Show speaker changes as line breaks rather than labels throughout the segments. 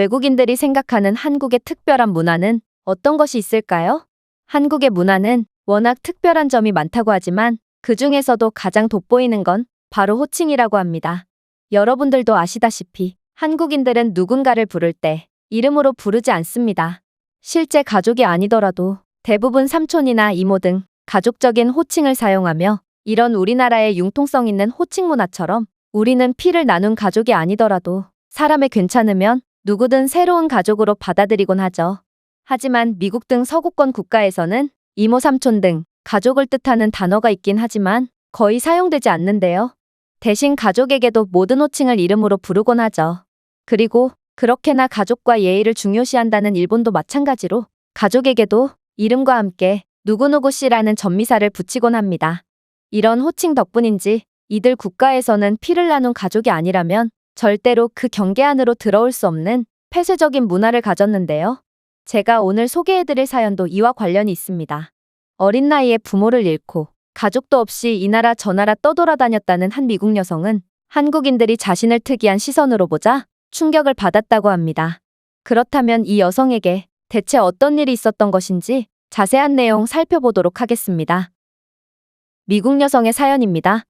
외국인들이 생각하는 한국의 특별한 문화는 어떤 것이 있을까요? 한국의 문화는 워낙 특별한 점이 많다고 하지만 그 중에서도 가장 돋보이는 건 바로 호칭이라고 합니다. 여러분들도 아시다시피 한국인들은 누군가를 부를 때 이름으로 부르지 않습니다. 실제 가족이 아니더라도 대부분 삼촌이나 이모 등 가족적인 호칭을 사용하며 이런 우리나라의 융통성 있는 호칭 문화처럼 우리는 피를 나눈 가족이 아니더라도 사람에 괜찮으면 누구든 새로운 가족으로 받아들이곤 하죠. 하지만 미국 등 서구권 국가에서는 이모, 삼촌 등 가족을 뜻하는 단어가 있긴 하지만 거의 사용되지 않는데요. 대신 가족에게도 모든 호칭을 이름으로 부르곤 하죠. 그리고 그렇게나 가족과 예의를 중요시한다는 일본도 마찬가지로 가족에게도 이름과 함께 누구누구 씨라는 전미사를 붙이곤 합니다. 이런 호칭 덕분인지 이들 국가에서는 피를 나눈 가족이 아니라면 절대로 그 경계 안으로 들어올 수 없는 폐쇄적인 문화를 가졌는데요. 제가 오늘 소개해드릴 사연도 이와 관련이 있습니다. 어린 나이에 부모를 잃고 가족도 없이 이 나라 저 나라 떠돌아다녔다는 한 미국 여성은 한국인들이 자신을 특이한 시선으로 보자 충격을 받았다고 합니다. 그렇다면 이 여성에게 대체 어떤 일이 있었던 것인지 자세한 내용 살펴보도록 하겠습니다. 미국 여성의 사연입니다.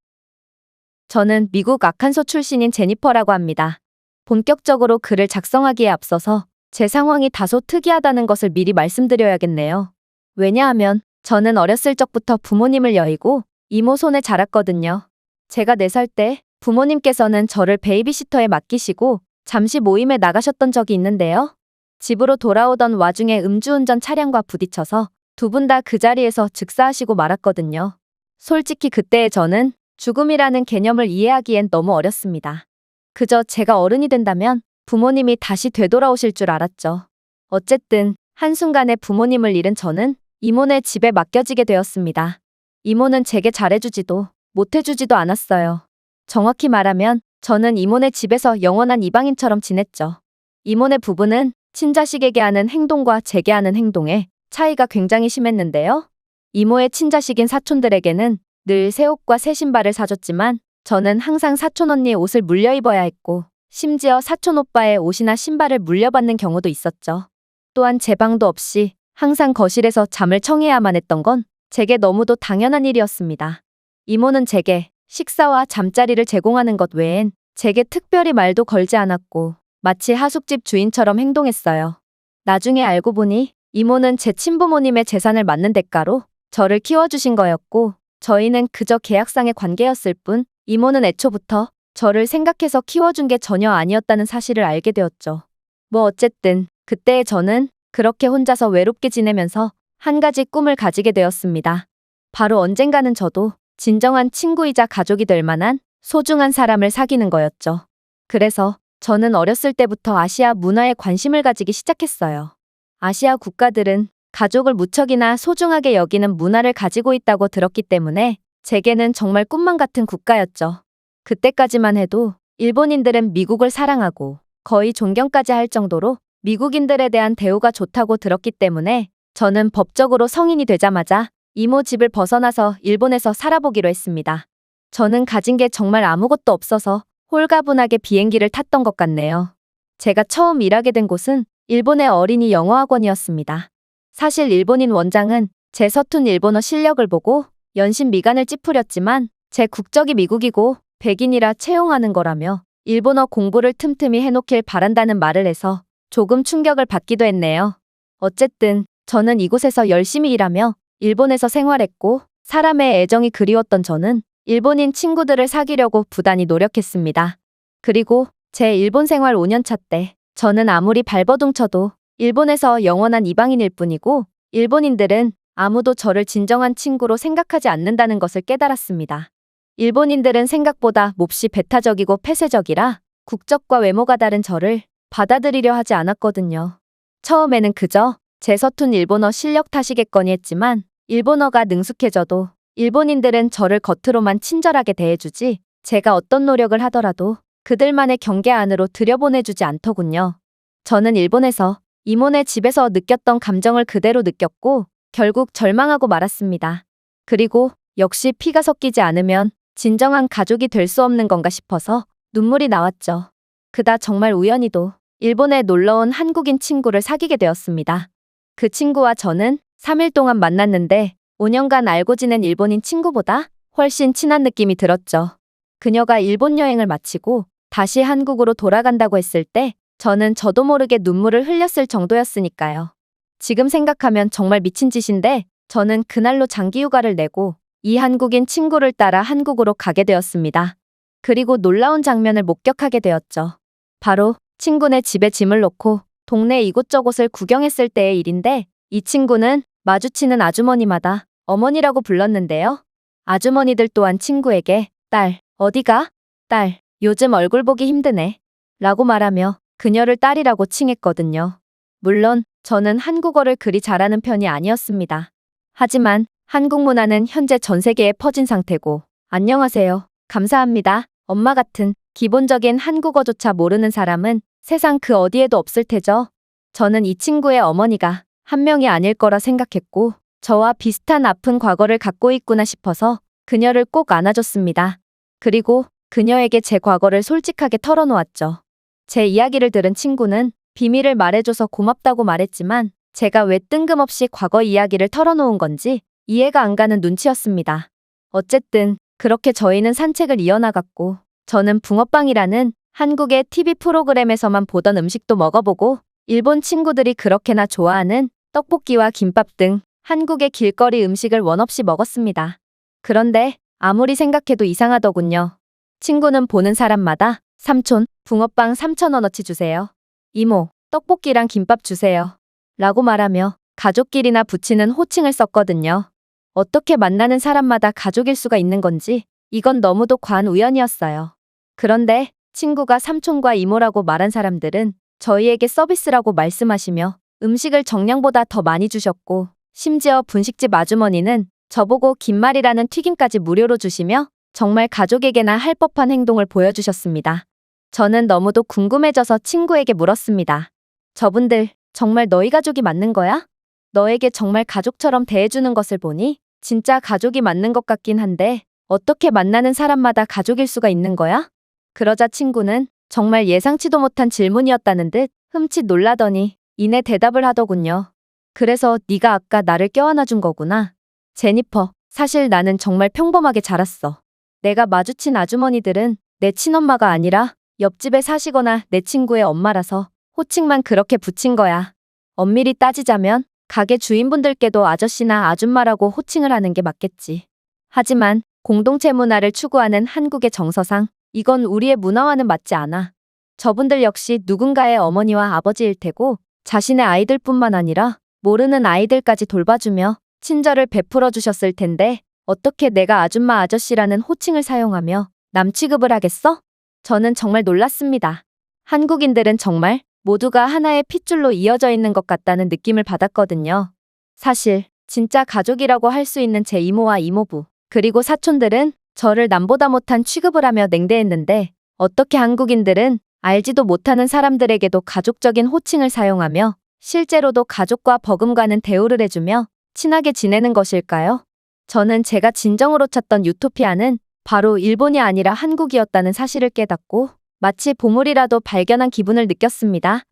저는 미국 아칸소 출신인 제니퍼라고 합니다. 본격적으로 글을 작성하기에 앞서서 제 상황이 다소 특이하다는 것을 미리 말씀드려야겠네요. 왜냐하면 저는 어렸을 적부터 부모님을 여의고 이모 손에 자랐거든요. 제가 4살 때 부모님께서는 저를 베이비시터에 맡기시고 잠시 모임에 나가셨던 적이 있는데요. 집으로 돌아오던 와중에 음주운전 차량과 부딪혀서 두 분 다 그 자리에서 즉사하시고 말았거든요. 솔직히 그때의 저는 죽음이라는 개념을 이해하기엔 너무 어렸습니다. 그저 제가 어른이 된다면 부모님이 다시 되돌아오실 줄 알았죠. 어쨌든 한순간에 부모님을 잃은 저는 이모네 집에 맡겨지게 되었습니다. 이모는 제게 잘해주지도 못해주지도 않았어요. 정확히 말하면 저는 이모네 집에서 영원한 이방인처럼 지냈죠. 이모네 부부는 친자식에게 하는 행동과 제게 하는 행동에 차이가 굉장히 심했는데요. 이모의 친자식인 사촌들에게는 늘 새 옷과 새 신발을 사줬지만 저는 항상 사촌 언니의 옷을 물려 입어야 했고 심지어 사촌 오빠의 옷이나 신발을 물려받는 경우도 있었죠. 또한 제 방도 없이 항상 거실에서 잠을 청해야만 했던 건 제게 너무도 당연한 일이었습니다. 이모는 제게 식사와 잠자리를 제공하는 것 외엔 제게 특별히 말도 걸지 않았고 마치 하숙집 주인처럼 행동했어요. 나중에 알고 보니 이모는 제 친부모님의 재산을 맞는 대가로 저를 키워주신 거였고 저희는 그저 계약상의 관계였을 뿐 이모는 애초부터 저를 생각해서 키워준 게 전혀 아니었다는 사실을 알게 되었죠. 뭐 어쨌든 그때의 저는 그렇게 혼자서 외롭게 지내면서 한 가지 꿈을 가지게 되었습니다. 바로 언젠가는 저도 진정한 친구이자 가족이 될 만한 소중한 사람을 사귀는 거였죠. 그래서 저는 어렸을 때부터 아시아 문화에 관심을 가지기 시작했어요. 아시아 국가들은 가족을 무척이나 소중하게 여기는 문화를 가지고 있다고 들었기 때문에 제게는 정말 꿈만 같은 국가였죠. 그때까지만 해도 일본인들은 미국을 사랑하고 거의 존경까지 할 정도로 미국인들에 대한 대우가 좋다고 들었기 때문에 저는 법적으로 성인이 되자마자 이모 집을 벗어나서 일본에서 살아보기로 했습니다. 저는 가진 게 정말 아무것도 없어서 홀가분하게 비행기를 탔던 것 같네요. 제가 처음 일하게 된 곳은 일본의 어린이 영어학원이었습니다. 사실 일본인 원장은 제 서툰 일본어 실력을 보고 연신 미간을 찌푸렸지만 제 국적이 미국이고 백인이라 채용하는 거라며 일본어 공부를 틈틈이 해놓길 바란다는 말을 해서 조금 충격을 받기도 했네요. 어쨌든 저는 이곳에서 열심히 일하며 일본에서 생활했고 사람의 애정이 그리웠던 저는 일본인 친구들을 사귀려고 부단히 노력했습니다. 그리고 제 일본 생활 5년차 때 저는 아무리 발버둥 쳐도 일본에서 영원한 이방인일 뿐이고 일본인들은 아무도 저를 진정한 친구로 생각하지 않는다는 것을 깨달았습니다. 일본인들은 생각보다 몹시 배타적이고 폐쇄적이라 국적과 외모가 다른 저를 받아들이려 하지 않았거든요. 처음에는 그저 제 서툰 일본어 실력 탓이겠거니 했지만 일본어가 능숙해져도 일본인들은 저를 겉으로만 친절하게 대해주지 제가 어떤 노력을 하더라도 그들만의 경계 안으로 들여보내주지 않더군요. 저는 일본에서 이모네 집에서 느꼈던 감정을 그대로 느꼈고 결국 절망하고 말았습니다. 그리고 역시 피가 섞이지 않으면 진정한 가족이 될 수 없는 건가 싶어서 눈물이 나왔죠. 그다 정말 우연히도 일본에 놀러 온 한국인 친구를 사귀게 되었습니다. 그 친구와 저는 3일 동안 만났는데 5년간 알고 지낸 일본인 친구보다 훨씬 친한 느낌이 들었죠. 그녀가 일본 여행을 마치고 다시 한국으로 돌아간다고 했을 때 저는 저도 모르게 눈물을 흘렸을 정도였으니까요. 지금 생각하면 정말 미친 짓인데 저는 그날로 장기 휴가를 내고 이 한국인 친구를 따라 한국으로 가게 되었습니다. 그리고 놀라운 장면을 목격하게 되었죠. 바로 친구네 집에 짐을 놓고 동네 이곳저곳을 구경했을 때의 일인데 이 친구는 마주치는 아주머니마다 어머니라고 불렀는데요. 아주머니들 또한 친구에게 딸, 어디가? 딸, 요즘 얼굴 보기 힘드네. 라고 말하며 그녀를 딸이라고 칭했거든요. 물론 저는 한국어를 그리 잘하는 편이 아니었습니다. 하지만 한국 문화는 현재 전 세계에 퍼진 상태고 안녕하세요, 감사합니다, 엄마 같은 기본적인 한국어조차 모르는 사람은 세상 그 어디에도 없을 테죠. 저는 이 친구의 어머니가 한 명이 아닐 거라 생각했고 저와 비슷한 아픈 과거를 갖고 있구나 싶어서 그녀를 꼭 안아줬습니다. 그리고 그녀에게 제 과거를 솔직하게 털어놓았죠. 제 이야기를 들은 친구는 비밀을 말해줘서 고맙다고 말했지만 제가 왜 뜬금없이 과거 이야기를 털어놓은 건지 이해가 안 가는 눈치였습니다. 어쨌든 그렇게 저희는 산책을 이어나갔고 저는 붕어빵이라는 한국의 TV 프로그램에서만 보던 음식도 먹어보고 일본 친구들이 그렇게나 좋아하는 떡볶이와 김밥 등 한국의 길거리 음식을 원없이 먹었습니다. 그런데 아무리 생각해도 이상하더군요. 친구는 보는 사람마다 삼촌, 붕어빵 3,000원어치 주세요. 이모, 떡볶이랑 김밥 주세요. 라고 말하며 가족끼리나 붙이는 호칭을 썼거든요. 어떻게 만나는 사람마다 가족일 수가 있는 건지 이건 너무도 과한 우연이었어요. 그런데 친구가 삼촌과 이모라고 말한 사람들은 저희에게 서비스라고 말씀하시며 음식을 정량보다 더 많이 주셨고 심지어 분식집 아주머니는 저보고 김말이라는 튀김까지 무료로 주시며 정말 가족에게나 할 법한 행동을 보여주셨습니다. 저는 너무도 궁금해져서 친구에게 물었습니다. 저분들 정말 너희 가족이 맞는 거야? 너에게 정말 가족처럼 대해주는 것을 보니 진짜 가족이 맞는 것 같긴 한데 어떻게 만나는 사람마다 가족일 수가 있는 거야? 그러자 친구는 정말 예상치도 못한 질문이었다는 듯 흠칫 놀라더니 이내 대답을 하더군요. 그래서 네가 아까 나를 껴안아준 거구나. 제니퍼, 사실 나는 정말 평범하게 자랐어. 내가 마주친 아주머니들은 내 친엄마가 아니라 옆집에 사시거나 내 친구의 엄마라서 호칭만 그렇게 붙인 거야. 엄밀히 따지자면 가게 주인분들께도 아저씨나 아줌마라고 호칭을 하는 게 맞겠지. 하지만 공동체 문화를 추구하는 한국의 정서상 이건 우리의 문화와는 맞지 않아. 저분들 역시 누군가의 어머니와 아버지일 테고 자신의 아이들뿐만 아니라 모르는 아이들까지 돌봐주며 친절을 베풀어 주셨을 텐데 어떻게 내가 아줌마 아저씨라는 호칭을 사용하며 남 취급을 하겠어? 저는 정말 놀랐습니다. 한국인들은 정말 모두가 하나의 핏줄로 이어져 있는 것 같다는 느낌을 받았거든요. 사실 진짜 가족이라고 할 수 있는 제 이모와 이모부 그리고 사촌들은 저를 남보다 못한 취급을 하며 냉대했는데 어떻게 한국인들은 알지도 못하는 사람들에게도 가족적인 호칭을 사용하며 실제로도 가족과 버금가는 대우를 해주며 친하게 지내는 것일까요? 저는 제가 진정으로 찾던 유토피아는 바로 일본이 아니라 한국이었다는 사실을 깨닫고 마치 보물이라도 발견한 기분을 느꼈습니다.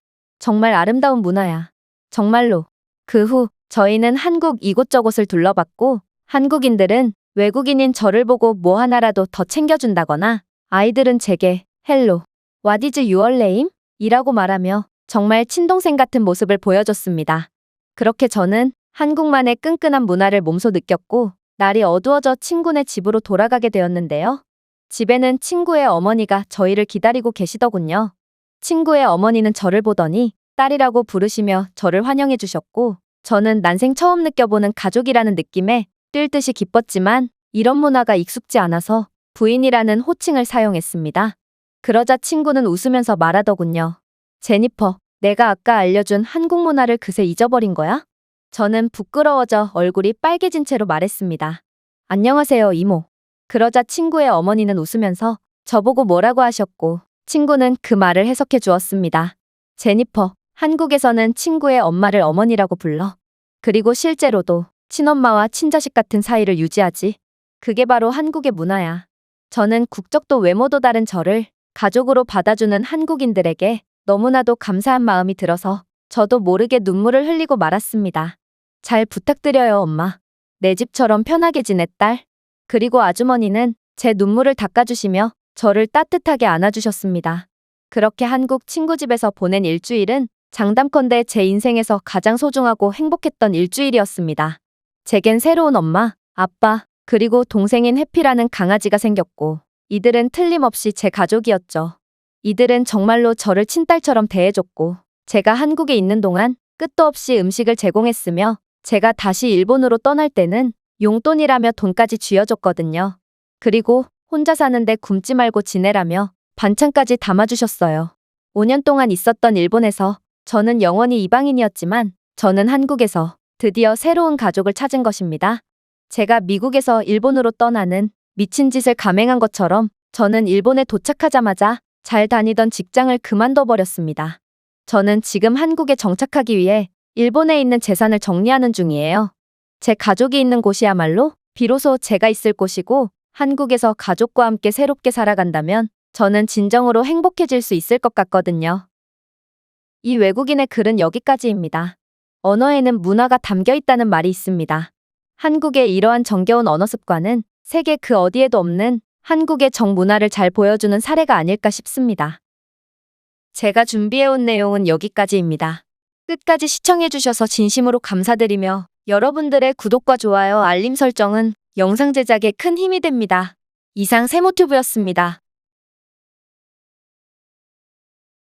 정말 아름다운 문화야. 정말로. 그 후 저희는 한국 이곳저곳을 둘러봤고 한국인들은 외국인인 저를 보고 뭐 하나라도 더 챙겨준다거나 아이들은 제게 헬로, what is your name? 이라고 말하며 정말 친동생 같은 모습을 보여줬습니다. 그렇게 저는 한국만의 끈끈한 문화를 몸소 느꼈고 날이 어두워져 친구네 집으로 돌아가게 되었는데요. 집에는 친구의 어머니가 저희를 기다리고 계시더군요. 친구의 어머니는 저를 보더니 딸이라고 부르시며 저를 환영해 주셨고 저는 난생 처음 느껴보는 가족이라는 느낌에 뛸 듯이 기뻤지만 이런 문화가 익숙지 않아서 부인이라는 호칭을 사용했습니다. 그러자 친구는 웃으면서 말하더군요. 제니퍼, 내가 아까 알려준 한국 문화를 그새 잊어버린 거야? 저는 부끄러워져 얼굴이 빨개진 채로 말했습니다. 안녕하세요, 이모. 그러자 친구의 어머니는 웃으면서 저보고 뭐라고 하셨고 친구는 그 말을 해석해 주었습니다. 제니퍼, 한국에서는 친구의 엄마를 어머니라고 불러. 그리고 실제로도 친엄마와 친자식 같은 사이를 유지하지. 그게 바로 한국의 문화야. 저는 국적도 외모도 다른 저를 가족으로 받아주는 한국인들에게 너무나도 감사한 마음이 들어서 저도 모르게 눈물을 흘리고 말았습니다. 잘 부탁드려요, 엄마. 내 집처럼 편하게 지내, 딸. 그리고 아주머니는 제 눈물을 닦아주시며 저를 따뜻하게 안아주셨습니다. 그렇게 한국 친구 집에서 보낸 일주일은 장담컨대 제 인생에서 가장 소중하고 행복했던 일주일이었습니다. 제겐 새로운 엄마, 아빠, 그리고 동생인 해피라는 강아지가 생겼고, 이들은 틀림없이 제 가족이었죠. 이들은 정말로 저를 친딸처럼 대해줬고, 제가 한국에 있는 동안 끝도 없이 음식을 제공했으며, 제가 다시 일본으로 떠날 때는 용돈이라며 돈까지 쥐어줬거든요. 그리고 혼자 사는데 굶지 말고 지내라며 반찬까지 담아주셨어요. 5년 동안 있었던 일본에서 저는 영원히 이방인이었지만 저는 한국에서 드디어 새로운 가족을 찾은 것입니다. 제가 미국에서 일본으로 떠나는 미친 짓을 감행한 것처럼 저는 일본에 도착하자마자 잘 다니던 직장을 그만둬 버렸습니다. 저는 지금 한국에 정착하기 위해 일본에 있는 재산을 정리하는 중이에요. 제 가족이 있는 곳이야말로 비로소 제가 있을 곳이고 한국에서 가족과 함께 새롭게 살아간다면 저는 진정으로 행복해질 수 있을 것 같거든요. 이 외국인의 글은 여기까지입니다. 언어에는 문화가 담겨 있다는 말이 있습니다. 한국의 이러한 정겨운 언어 습관은 세계 그 어디에도 없는 한국의 정문화를 잘 보여주는 사례가 아닐까 싶습니다. 제가 준비해온 내용은 여기까지입니다. 끝까지 시청해주셔서 진심으로 감사드리며 여러분들의 구독과 좋아요, 알림 설정은 영상 제작에 큰 힘이 됩니다. 이상 세모튜브였습니다.